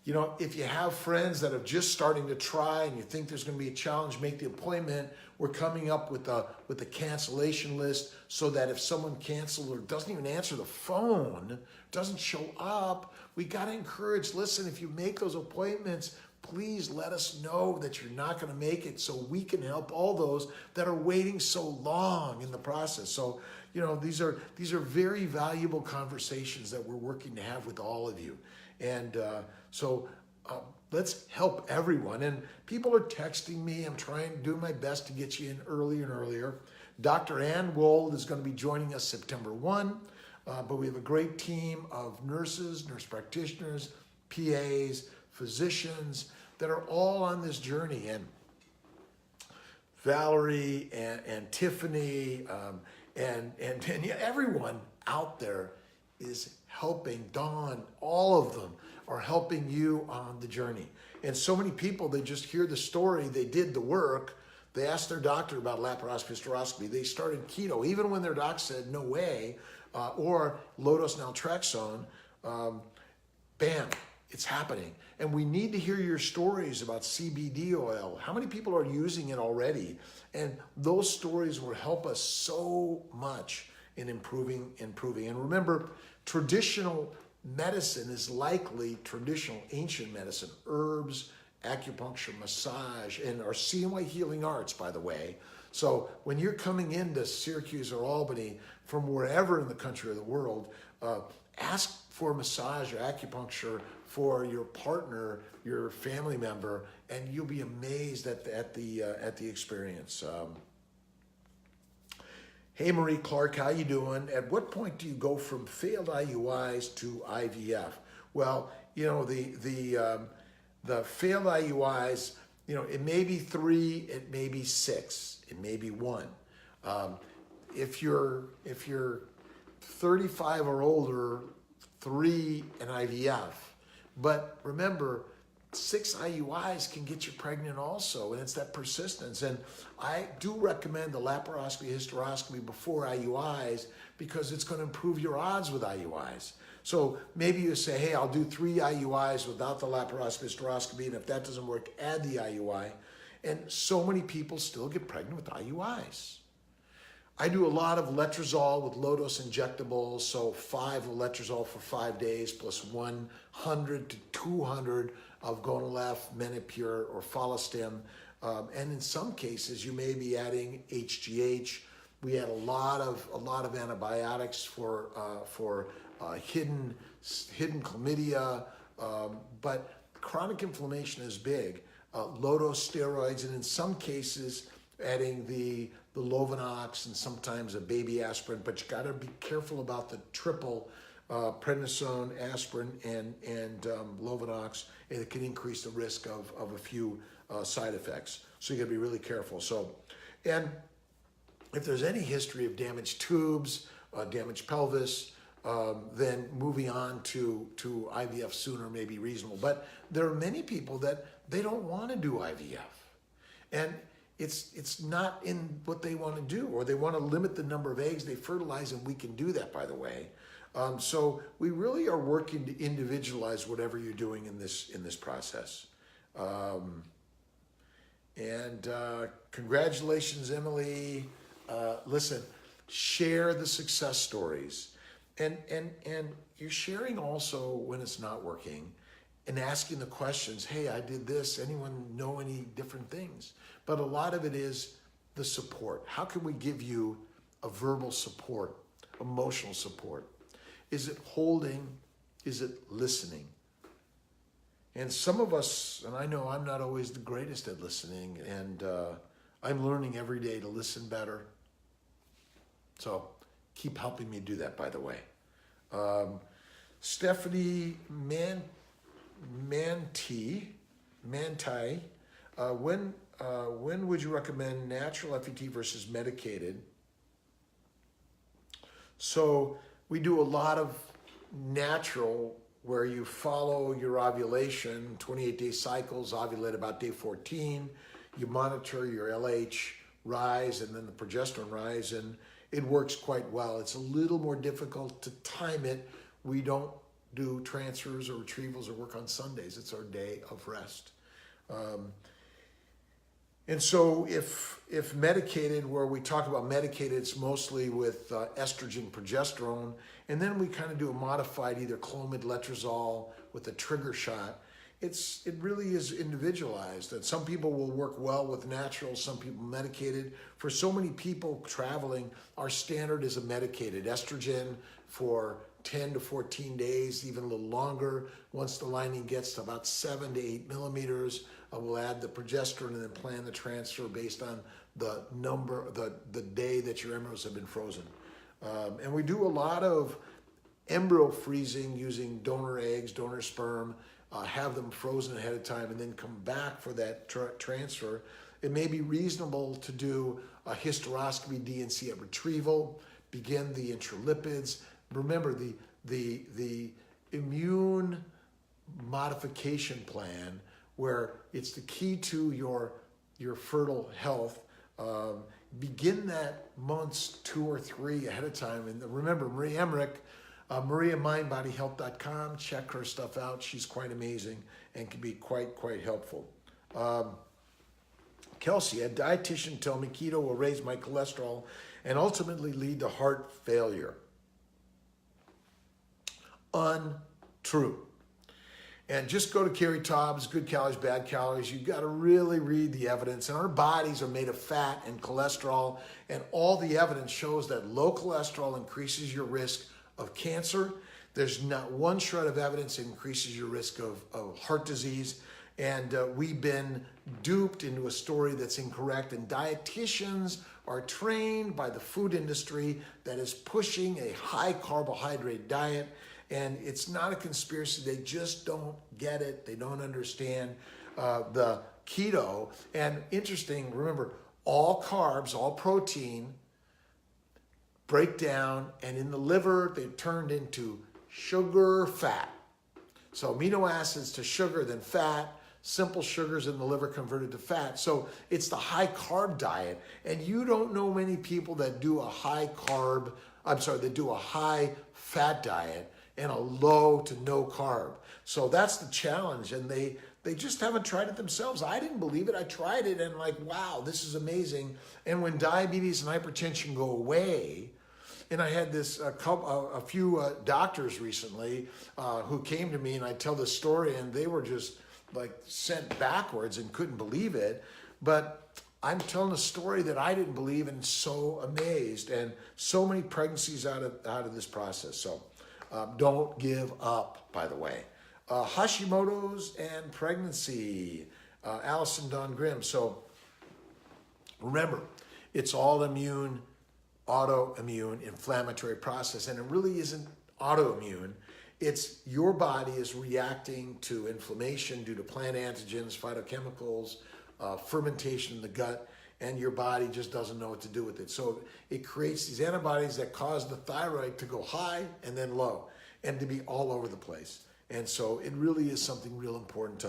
if you have friends that are just starting to try and you think there's going to be a challenge, make the appointment. We're coming up with a cancellation list so that if someone cancels or doesn't even answer the phone, doesn't show up, we got to encourage, listen, if you make those appointments, please let us know that you're not going to make it so we can help all those that are waiting so long in the process. So, these are very valuable conversations that we're working to have with all of you. And so let's help everyone. And people are texting me. I'm trying to do my best to get you in earlier and earlier. Dr. Ann Wold is going to be joining us September 1. But we have a great team of nurses, nurse practitioners, PAs, physicians that are all on this journey. And Valerie and Tiffany and everyone out there is helping. Dawn, all of them are helping you on the journey. And so many people, they just hear the story, they did the work, they asked their doctor about laparoscopy, hysteroscopy, they started keto, even when their doc said no way, or low-dose naltrexone, bam, it's happening. And we need to hear your stories about CBD oil. How many people are using it already? And those stories will help us so much in improving. And remember, traditional medicine is likely traditional ancient medicine, herbs, acupuncture, massage, and our CNY healing arts, by the way. So when you're coming into Syracuse or Albany from wherever in the country or the world, ask for massage or acupuncture for your partner, your family member, and you'll be amazed at the experience. Hey, Marie Clark, how you doing? At what point do you go from failed IUIs to IVF? Well, the failed IUIs, it may be 3, it may be 6, it may be 1. If you're 35 or older, 3 an IVF. But remember, 6 IUIs can get you pregnant also, and it's that persistence. And I do recommend the laparoscopy, hysteroscopy before IUIs because it's going to improve your odds with IUIs. So maybe you say, hey, I'll do 3 IUIs without the laparoscopy, hysteroscopy, and if that doesn't work, add the IUI. And so many people still get pregnant with IUIs. I do a lot of letrozole with low-dose injectables, so 5 of letrozole for 5 days plus 100 to 200 of Gonalef, Menopur, or Follistim. And in some cases, you may be adding HGH. We add a lot of antibiotics for hidden chlamydia, but chronic inflammation is big. low-dose steroids, and in some cases, adding the Lovenox and sometimes a baby aspirin. But you got to be careful about the triple prednisone, aspirin, and Lovenox, and it can increase the risk of a few side effects. So you got to be really careful. So, and if there's any history of damaged tubes, damaged pelvis, then moving on to IVF sooner may be reasonable. But there are many people that they don't want to do IVF, and it's not in what they want to do, or they want to limit the number of eggs they fertilize, and we can do that, by the way. So we really are working to individualize whatever you're doing in this process. Congratulations, Emily. Listen, share the success stories, and you're sharing also when it's not working, and asking the questions. Hey, I did this. Anyone know any different things? But a lot of it is the support. How can we give you a verbal support, emotional support? Is it holding? Is it listening? And some of us, and I know I'm not always the greatest at listening, and I'm learning every day to listen better. So keep helping me do that, by the way. Stephanie Manti, when would you recommend natural FET versus medicated? So we do a lot of natural, where you follow your ovulation, 28-day cycles, ovulate about day 14. You monitor your LH rise and then the progesterone rise, and it works quite well. It's a little more difficult to time it. We don't do transfers or retrievals or work on Sundays. It's our day of rest. And so if medicated, where we talk about medicated, it's mostly with estrogen, progesterone, and then we kind of do a modified either Clomid, letrozole with a trigger shot. It really is individualized, that some people will work well with natural, some people medicated. For so many people traveling, our standard is a medicated estrogen for 10 to 14 days, even a little longer. Once the lining gets to about 7 to 8 millimeters, we'll add the progesterone and then plan the transfer based on the day that your embryos have been frozen. And we do a lot of embryo freezing using donor eggs, donor sperm, have them frozen ahead of time, and then come back for that transfer. It may be reasonable to do a hysteroscopy DNC at retrieval, begin the intralipids. Remember, the immune modification plan, where it's the key to your fertile health. Begin that months 2 or 3 ahead of time. And remember, Marie Emmerich, MariaMindBodyHealth.com. Check her stuff out. She's quite amazing and can be quite helpful. Kelsey, a dietitian told me keto will raise my cholesterol and ultimately lead to heart failure. Untrue. And just go to Carrie Taub's Good Calories, Bad Calories. You've got to really read the evidence. And our bodies are made of fat and cholesterol. And all the evidence shows that low cholesterol increases your risk of cancer. There's not one shred of evidence that increases your risk of heart disease. And we've been duped into a story that's incorrect. And dietitians are trained by the food industry that is pushing a high carbohydrate diet. And it's not a conspiracy. They just don't get it. They don't understand the keto. And interesting, remember, all carbs, all protein break down, and in the liver, they're turned into sugar, fat. So amino acids to sugar, then fat, simple sugars in the liver converted to fat. So it's the high carb diet. And you don't know many people that do a high fat diet and a low to no carb. So that's the challenge. And they just haven't tried it themselves. I didn't believe it. I tried it and like, wow, this is amazing. And when diabetes and hypertension go away, and I had a few doctors recently who came to me, and I tell this story, and they were just like sent backwards and couldn't believe it. But I'm telling a story that I didn't believe, and so amazed, and so many pregnancies out of this process. So don't give up, by the way. Hashimoto's and pregnancy. Allison Don Grimm. So remember, it's all immune, autoimmune, inflammatory process, and it really isn't autoimmune. It's your body is reacting to inflammation due to plant antigens, phytochemicals, fermentation in the gut, and your body just doesn't know what to do with it. So it creates these antibodies that cause the thyroid to go high and then low, and to be all over the place. And so it really is something real important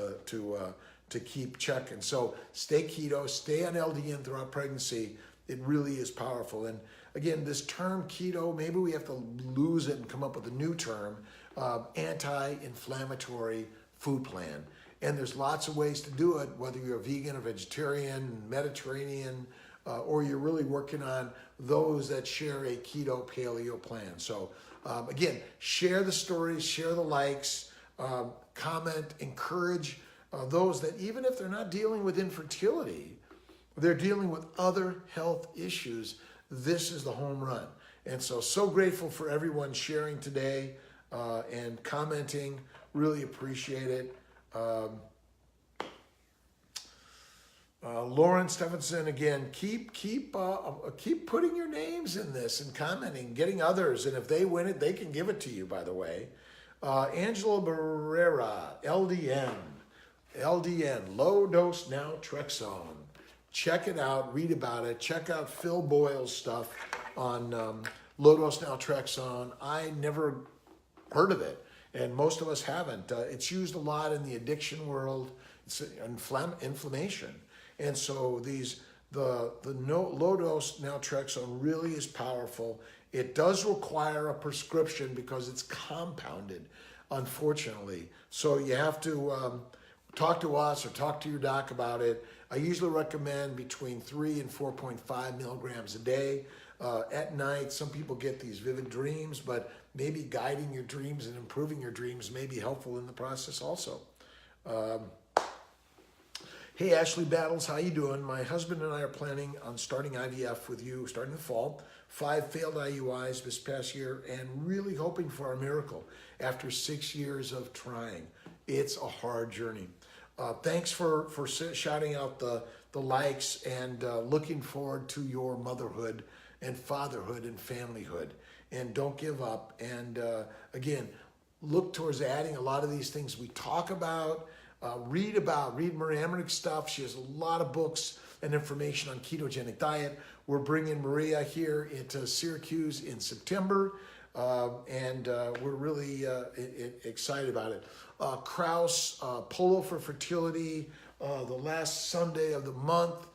to keep checking. So stay keto, stay on LDN throughout pregnancy. It really is powerful. And again, this term keto, maybe we have to lose it and come up with a new term, anti-inflammatory food plan. And there's lots of ways to do it, whether you're a vegan or vegetarian, Mediterranean, or you're really working on those that share a keto paleo plan. So again, share the stories, share the likes, comment, encourage those that even if they're not dealing with infertility, they're dealing with other health issues. This is the home run. And so grateful for everyone sharing today and commenting. Really appreciate it. Lauren Stephenson, again, keep putting your names in this and commenting, getting others. And if they win it, they can give it to you, by the way. Angela Barrera, LDN, low dose naltrexone. Check it out, read about it. Check out Phil Boyle's stuff on low dose naltrexone. I never heard of it, and most of us haven't. It's used a lot in the addiction world. It's inflammation, and so the low dose naltrexone really is powerful. It does require a prescription because it's compounded, unfortunately. So you have to talk to us or talk to your doc about it. I usually recommend between 3 and 4.5 milligrams a day. At night, some people get these vivid dreams, but maybe guiding your dreams and improving your dreams may be helpful in the process also. Hey, Ashley Battles, how you doing? My husband and I are planning on starting IVF with you starting the fall. 5 failed IUIs this past year and really hoping for a miracle after 6 years of trying. It's a hard journey. Thanks for shouting out the likes and looking forward to your motherhood and fatherhood and familyhood. And don't give up. And again, look towards adding a lot of these things we talk about. Read Maria Emmerich's stuff. She has a lot of books and information on ketogenic diet. We're bringing Maria here into Syracuse in September, and we're really excited about it. Kraus, Polo for Fertility, the last Sunday of the month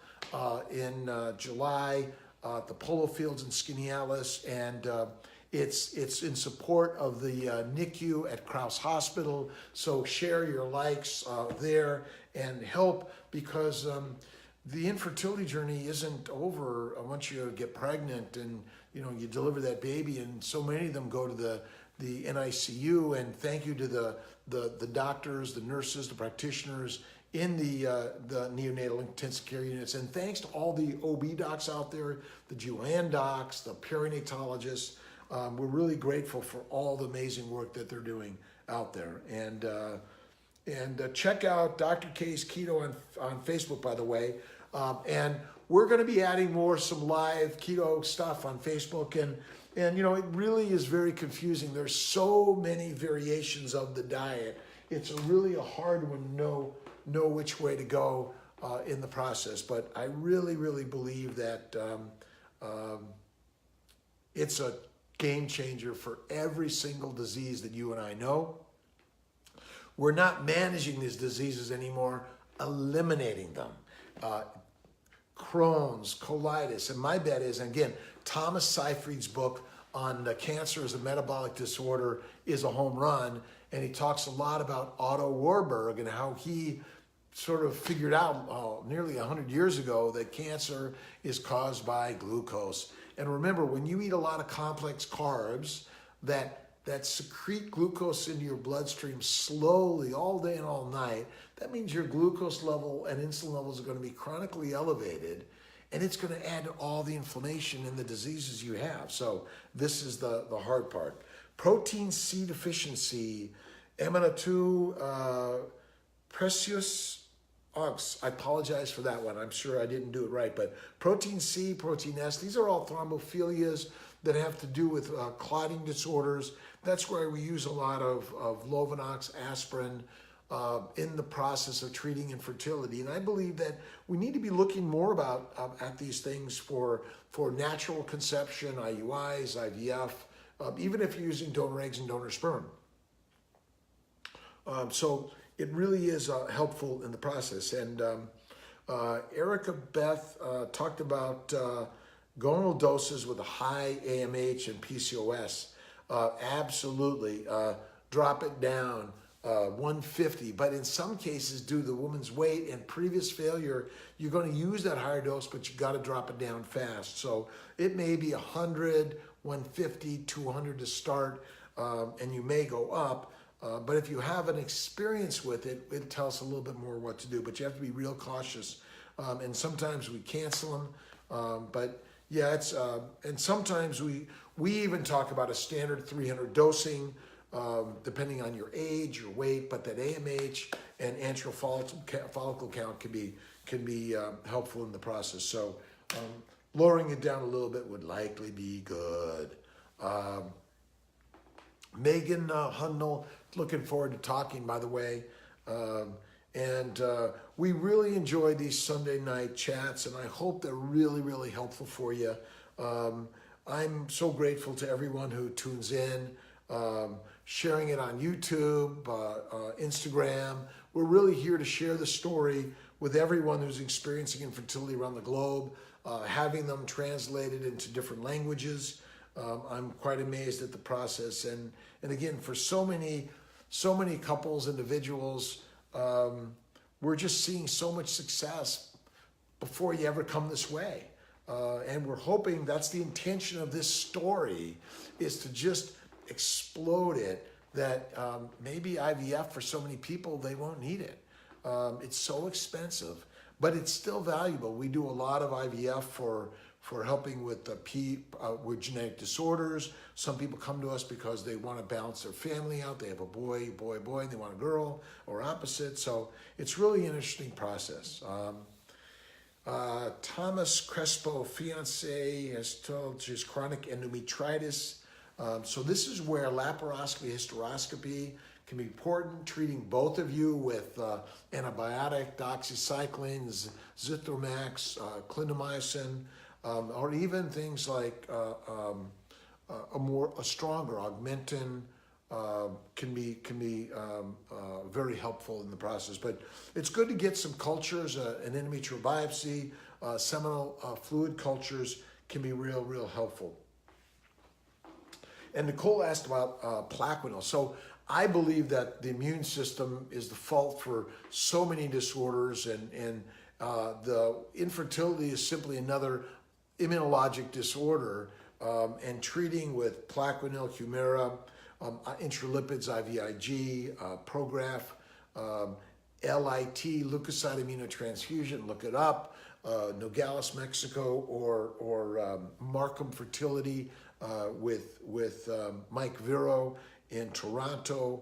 in July at the Polo Fields in Skaneateles, and it's in support of the NICU at Kraus Hospital. So share your likes there and help, because the infertility journey isn't over once you get pregnant and you deliver that baby. And so many of them go to the NICU. And thank you to the doctors, the nurses, the practitioners in the neonatal intensive care units. And thanks to all the OB docs out there, the GYN docs, the perinatologists. We're really grateful for all the amazing work that they're doing out there. And check out Dr. K's Keto on Facebook, by the way. And we're going to be adding some live keto stuff on Facebook. And it really is very confusing. There's so many variations of the diet. It's really a hard one to know which way to go in the process. But I really, really believe that it's a game changer for every single disease that you and I know. We're not managing these diseases anymore, eliminating them. Crohn's, colitis, and my bet is, and again, Thomas Seyfried's book on cancer as a metabolic disorder is a home run, and he talks a lot about Otto Warburg and how he sort of figured out nearly 100 years ago that cancer is caused by glucose. And remember, when you eat a lot of complex carbs that secrete glucose into your bloodstream slowly all day and all night, that means your glucose level and insulin levels are going to be chronically elevated, and it's going to add to all the inflammation and the diseases you have. So this is the hard part. Protein C deficiency, Emina 2, Precious I apologize for that one. I'm sure I didn't do it right. But protein C, protein S, these are all thrombophilias that have to do with clotting disorders. That's where we use a lot of Lovenox, aspirin, in the process of treating infertility. And I believe that we need to be looking more about at these things for natural conception, IUIs, IVF, even if you're using donor eggs and donor sperm. So it really is helpful in the process. And Erica Beth talked about gonal doses with a high AMH and PCOS. Absolutely. Drop it down. 150, but in some cases, due to the woman's weight and previous failure, you're going to use that higher dose, but you got to drop it down fast. So it may be 100, 150, 200 to start, and you may go up. But if you have an experience with it, it tells us a little bit more what to do. But you have to be real cautious, and sometimes we cancel them. But yeah, it's and sometimes we even talk about a standard 300 dosing. Depending on your age, your weight, but that AMH and antral follicle count can be helpful in the process. So lowering it down a little bit would likely be good. Megan Hundle, looking forward to talking, by the way. And we really enjoy these Sunday night chats, and I hope they're really, really helpful for you. I'm so grateful to everyone who tunes in. Sharing it on YouTube, Instagram. We're really here to share the story with everyone who's experiencing infertility around the globe, having them translated into different languages. I'm quite amazed at the process. And again, for so many couples, individuals, we're just seeing so much success before you ever come this way. And we're hoping that's the intention of this story, is to just explode it, that maybe IVF for so many people, they won't need it. It's so expensive, but it's still valuable. We do a lot of IVF for helping with with genetic disorders. Some people come to us because they want to balance their family out. They have a boy, and they want a girl, or opposite. So it's really an interesting process. Thomas Crespo, fiance, has told she's chronic endometritis. So this is where laparoscopy, hysteroscopy can be important, treating both of you with antibiotic, doxycycline, zithromax, clindamycin, or even things like a stronger augmentin can be very helpful in the process. But it's good to get some cultures, an endometrial biopsy, seminal fluid cultures can be real helpful. And Nicole asked about Plaquenil. So I believe that the immune system is the fault for so many disorders, and the infertility is simply another immunologic disorder. And treating with Plaquenil, Humira, intralipids, IVIG, Prograf, LIT, leukocyte immunotransfusion, look it up, Nogales, Mexico, or Markham Fertility, with Mike Vero in Toronto.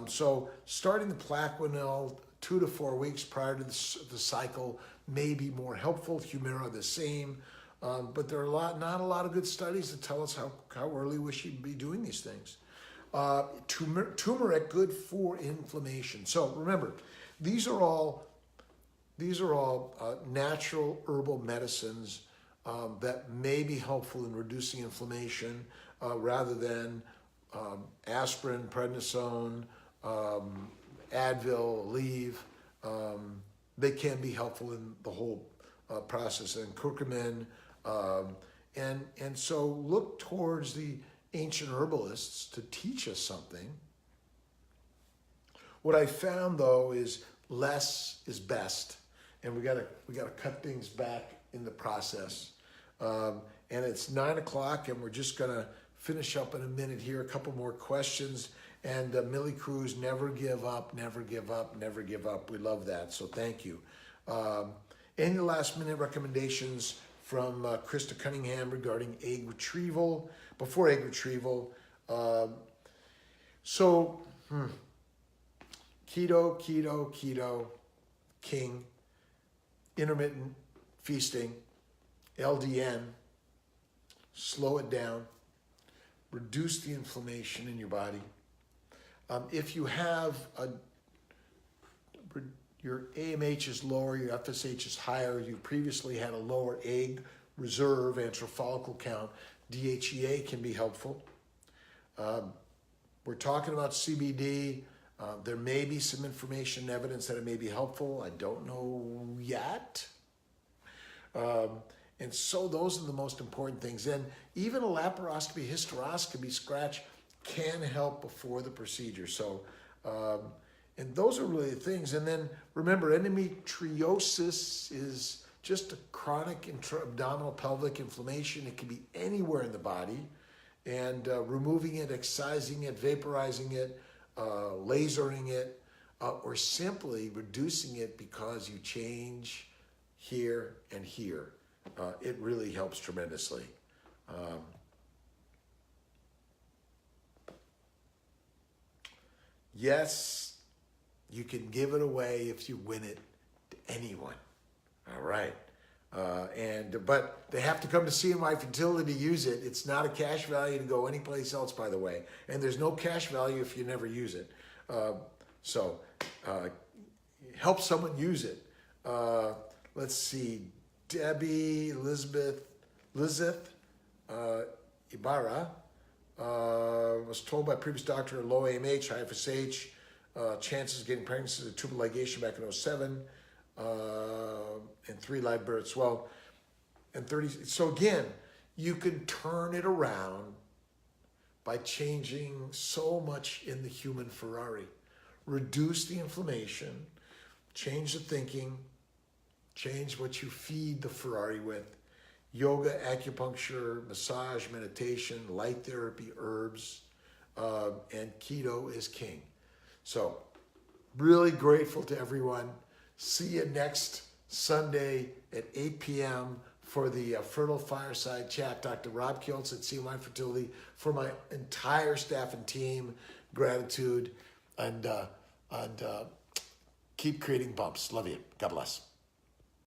So starting the Plaquenil 2 to 4 weeks prior to the cycle may be more helpful. Humira the same, but there are not a lot of good studies that tell us how early we should be doing these things. Turmeric, good for inflammation. So remember, these are all natural herbal medicines that may be helpful in reducing inflammation rather than aspirin, prednisone, Advil, Aleve. They can be helpful in the whole process, and curcumin. And so look towards the ancient herbalists to teach us something. What I found, though, is less is best, and we gotta cut things back in the process. And it's 9 o'clock, and we're just gonna finish up in a minute here. A couple more questions. And Millie Cruz, never give up, never give up, never give up. We love that, so thank you. Any last minute recommendations from Krista Cunningham regarding egg retrieval, before egg retrieval? Keto. king, intermittent feasting, LDN, slow it down, reduce the inflammation in your body. If you have your AMH is lower, your FSH is higher, you previously had a lower egg reserve, antral follicle count, DHEA can be helpful. We're talking about CBD. There may be some information and evidence that it may be helpful. I don't know yet. And so those are the most important things. And even a laparoscopy, hysteroscopy, scratch can help before the procedure. So, and those are really the things. And then remember, endometriosis is just a chronic abdominal pelvic inflammation. It can be anywhere in the body. And removing it, excising it, vaporizing it, lasering it, or simply reducing it because you change here and here. It really helps tremendously. Yes, you can give it away if you win it to anyone. All right. But they have to come to CMI Fertility to use it. It's not a cash value to go anyplace else, by the way. And there's no cash value if you never use it. So help someone use it. Let's see. Debbie Lizeth Ibarra was told by previous doctor low AMH, high FSH, chances of getting pregnant is a tubal ligation back in 07, and 3 live births. Well, and 30. So again, you can turn it around by changing so much in the human Ferrari. Reduce the inflammation, change the thinking, change what you feed the Ferrari with. Yoga, acupuncture, massage, meditation, light therapy, herbs, and keto is king. So really grateful to everyone. See you next Sunday at 8 p.m. for the Fertile Fireside Chat. Dr. Rob Kiltz at CMI Fertility. For my entire staff and team, gratitude, and keep creating bumps. Love you. God bless.